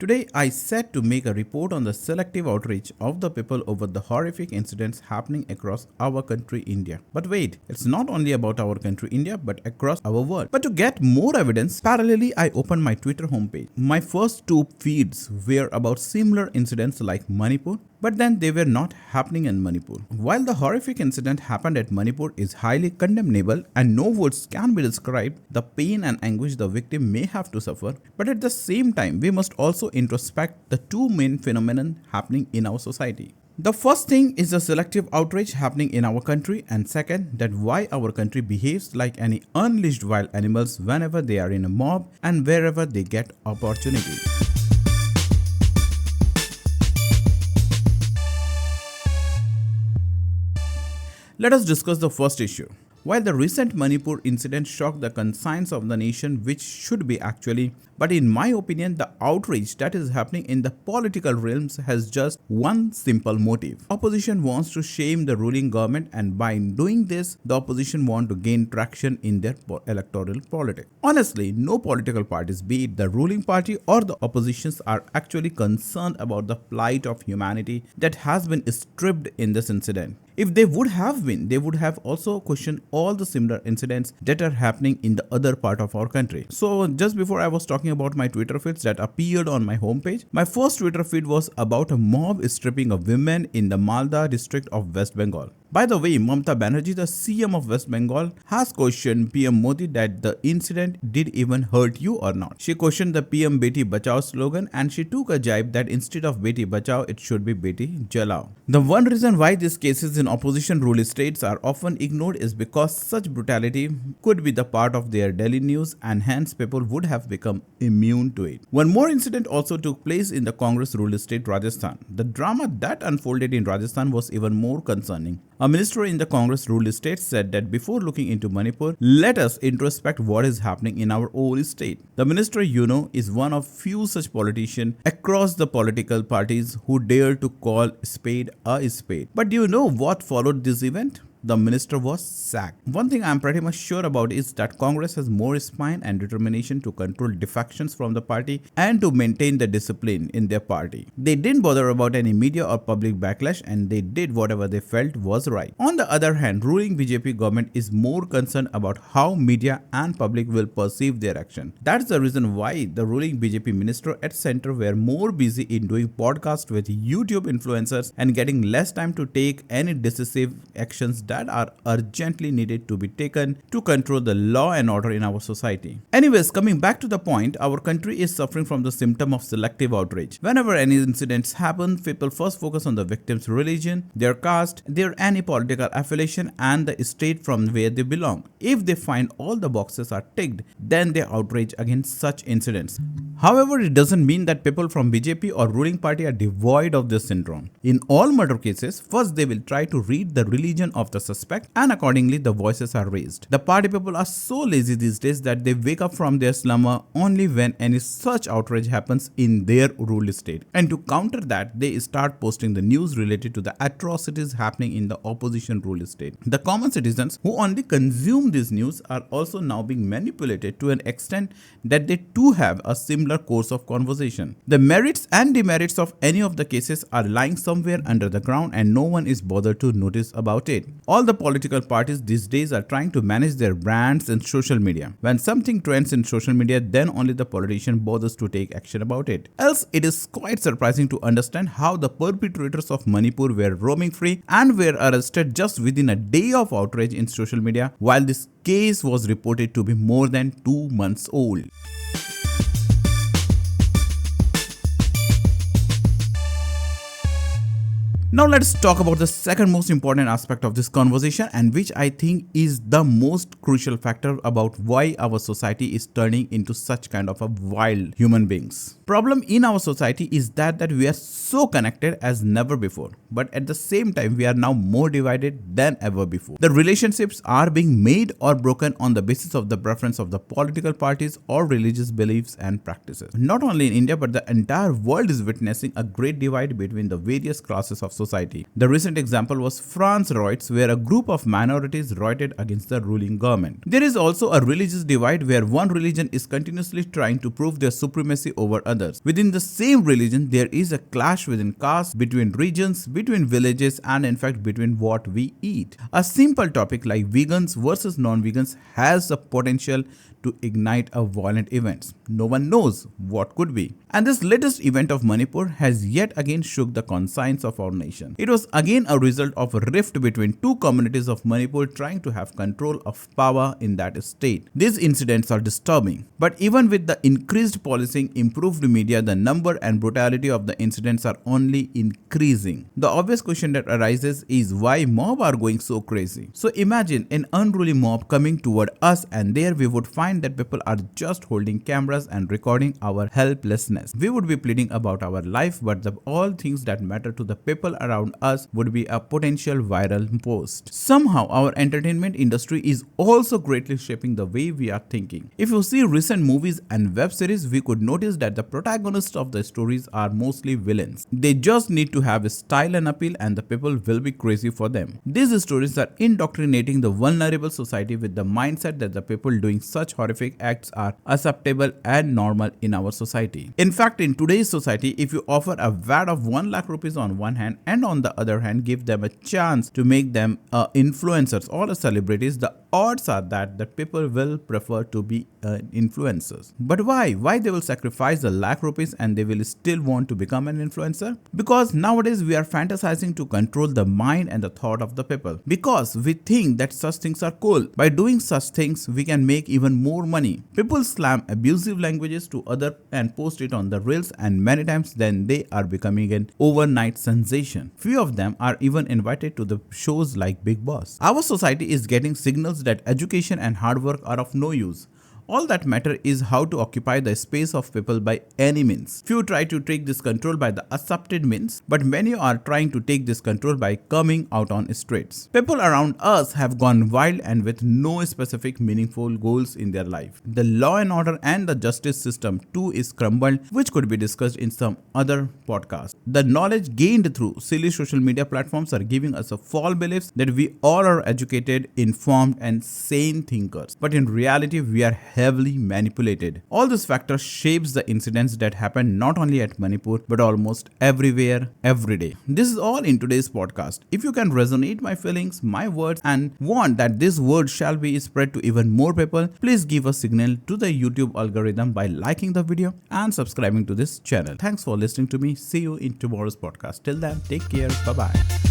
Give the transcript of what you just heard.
Today, I set to make a report on the selective outrage of the people over the horrific incidents happening across our country, India. But wait, it's not only about our country, India, but across our world. But to get more evidence, parallelly, I opened my Twitter homepage. My first two feeds were about similar incidents like Manipur, but then they were not happening in Manipur. While the horrific incident happened at Manipur is highly condemnable and no words can be described the pain and anguish the victim may have to suffer, but at the same time, we must also introspect the two main phenomena happening in our society. The first thing is the selective outrage happening in our country, and second, that why our country behaves like any unleashed wild animals whenever they are in a mob and wherever they get opportunity. Let us discuss the first issue. While the recent Manipur incident shocked the conscience of the nation, which should be actually, but in my opinion, the outrage that is happening in the political realms has just one simple motive. Opposition wants to shame the ruling government, and by doing this, the opposition want to gain traction in their electoral politics. Honestly, no political parties, be it the ruling party or the oppositions, are actually concerned about the plight of humanity that has been stripped in this incident. If they would have been, they would have also questioned all the similar incidents that are happening in the other part of our country. So just before I was talking about my Twitter feeds that appeared on my homepage, my first Twitter feed was about a mob stripping a woman in the Malda district of West Bengal. By the way, Mamata Banerjee, the CM of West Bengal, has questioned PM Modi that the incident did even hurt you or not. She questioned the PM Beti Bachao slogan, and she took a jibe that instead of Beti Bachao, it should be Beti Jalao. The one reason why these cases in opposition rule states are often ignored is because such brutality could be the part of their daily news, and hence people would have become immune to it. One more incident also took place in the Congress rule state Rajasthan. The drama that unfolded in Rajasthan was even more concerning. A minister in the Congress ruled state said that before looking into Manipur, let us introspect what is happening in our own state. The minister, is one of few such politicians across the political parties who dare to call spade a spade. But do you know what followed this event? The minister was sacked. One thing I am pretty much sure about is that Congress has more spine and determination to control defections from the party and to maintain the discipline in their party. They didn't bother about any media or public backlash, and they did whatever they felt was right. On the other hand, ruling BJP government is more concerned about how media and public will perceive their action. That's the reason why the ruling BJP minister at center were more busy in doing podcasts with YouTube influencers and getting less time to take any decisive actions that are urgently needed to be taken to control the law and order in our society. Anyways, coming back to the point, our country is suffering from the symptom of selective outrage. Whenever any incidents happen, people first focus on the victim's religion, their caste, their any political affiliation, and the state from where they belong. If they find all the boxes are ticked, then they outrage against such incidents. However, it doesn't mean that people from BJP or ruling party are devoid of this syndrome. In all murder cases, first they will try to read the religion of the suspect, and accordingly the voices are raised. The party people are so lazy these days that they wake up from their slumber only when any such outrage happens in their ruled state. And to counter that, they start posting the news related to the atrocities happening in the opposition ruled state. The common citizens who only consume this news are also now being manipulated to an extent that they too have a similar course of conversation. The merits and demerits of any of the cases are lying somewhere under the ground, and no one is bothered to notice about it. All the political parties these days are trying to manage their brands in social media. When something trends in social media, then only the politician bothers to take action about it. Else, it is quite surprising to understand how the perpetrators of Manipur were roaming free and were arrested just within a day of outrage in social media, while this case was reported to be more than 2 months old. Now let's talk about the second most important aspect of this conversation, and which I think is the most crucial factor about why our society is turning into such kind of a wild human beings. Problem in our society is that we are so connected as never before, but at the same time we are now more divided than ever before. The relationships are being made or broken on the basis of the preference of the political parties or religious beliefs and practices. Not only in India, but the entire world is witnessing a great divide between the various classes of society. The recent example was France riots, where a group of minorities rioted against the ruling government. There is also a religious divide where one religion is continuously trying to prove their supremacy over others. Within the same religion, there is a clash within castes, between regions, between villages, and in fact between what we eat. A simple topic like vegans versus non-vegans has the potential to ignite a violent event. No one knows what could be. And this latest event of Manipur has yet again shook the conscience of our nation. It was again a result of a rift between two communities of Manipur trying to have control of power in that state. These incidents are disturbing. But even with the increased policing, improved media, the number and brutality of the incidents are only increasing. The obvious question that arises is why mob are going so crazy. So imagine an unruly mob coming toward us, and there we would find that people are just holding cameras and recording our helplessness. We would be pleading about our life, but all things that matter to the people around us would be a potential viral post. Somehow our entertainment industry is also greatly shaping the way we are thinking. If you see recent movies and web series, we could notice that the protagonists of the stories are mostly villains. They just need to have a style and appeal, and the people will be crazy for them. These stories are indoctrinating the vulnerable society with the mindset that the people doing such horrific acts are acceptable and normal in our society. In fact, in today's society, if you offer a VAT of 1 lakh rupees on one hand and on the other hand give them a chance to make them influencers or celebrities, the odds are that the people will prefer to be influencers. But why? Why they will sacrifice the lakh rupees and they will still want to become an influencer? Because nowadays we are fantasizing to control the mind and the thought of the people. Because we think that such things are cool. By doing such things, we can make even more money. People slam abusive languages to other and post it on the reels, and many times then they are becoming an overnight sensation. Few of them are even invited to the shows like Big Boss. Our society is getting signals that education and hard work are of no use. All that matter is how to occupy the space of people by any means. Few try to take this control by the accepted means, but many are trying to take this control by coming out on streets. People around us have gone wild and with no specific meaningful goals in their life. The law and order and the justice system too is crumbled, which could be discussed in some other podcast. The knowledge gained through silly social media platforms are giving us a false beliefs that we all are educated, informed, and sane thinkers. But in reality, we are heavily manipulated. All these factors shapes the incidents that happen not only at Manipur but almost everywhere, every day. This is all in today's podcast. If you can resonate my feelings, my words, and want that this word shall be spread to even more people, please give a signal to the YouTube algorithm by liking the video and subscribing to this channel. Thanks for listening to me. See you in tomorrow's podcast. Till then, take care. Bye-bye.